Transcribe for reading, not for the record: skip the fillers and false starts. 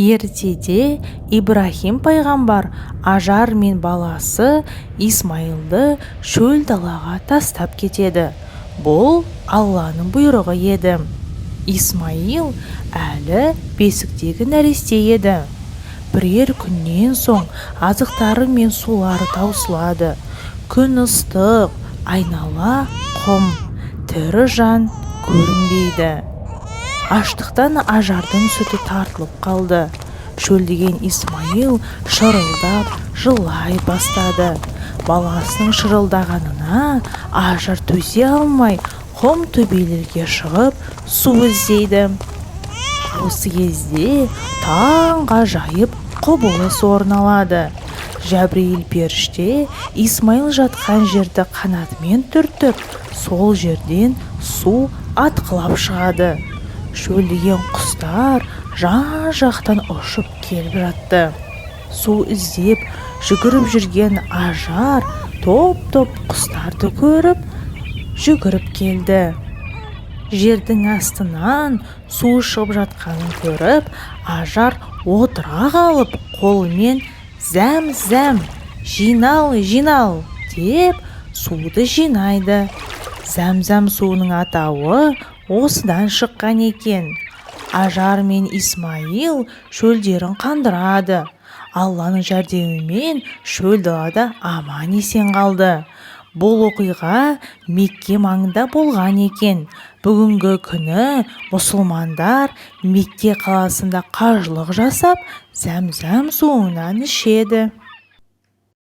Ертеде Ибрахим пайғамбар Ажар мен баласы Исмайылды шөл далаға тастап кетеді. Бұл Алланың бұйрығы еді. Исмайыл әлі бесіктегі нәресте еді. Бірер күннен соң азықтары мен сулары таусылады. Күн ыстық, айнала құм, тірі жан көрінбейді. Аштықтан Ажардың сүті тартылып қалды. Шөлдеген Исмайыл шырылдап жылай бастады. Баласының шырылдағанына Ажар төзе алмай құм төбелерге шығып су іздейді. Осы кезде таң ғажайып құбылыс орын алады. Жәбірейіл періште Исмайыл жатқан жерді қанатымен түртіп, сол жерден су атқылап шығады. Шөлдеген құстар жан-жақтан ұшып келіп жатты. Су іздеп жүгіріп жүрген Ажар топ-топ құстарды көріп жүгіріп келді. Жердің астынан су шығып жатқанын көріп, Ажар отыра қалып қолымен «Зәм-зәм, жинал» деп суды жинайды. Зәм-зәм суының атауы осыдан шыққан екен. Ажар мен Исмайыл шөлдерін қандырады. Алланың жәрдемімен шөл далада аман-есен қалды. Бұл оқиға Мекке маңында болған екен. Бүгінгі күні мұсылмандар Мекке қаласында қажылық жасап, зәм-зәм суынан ішеді.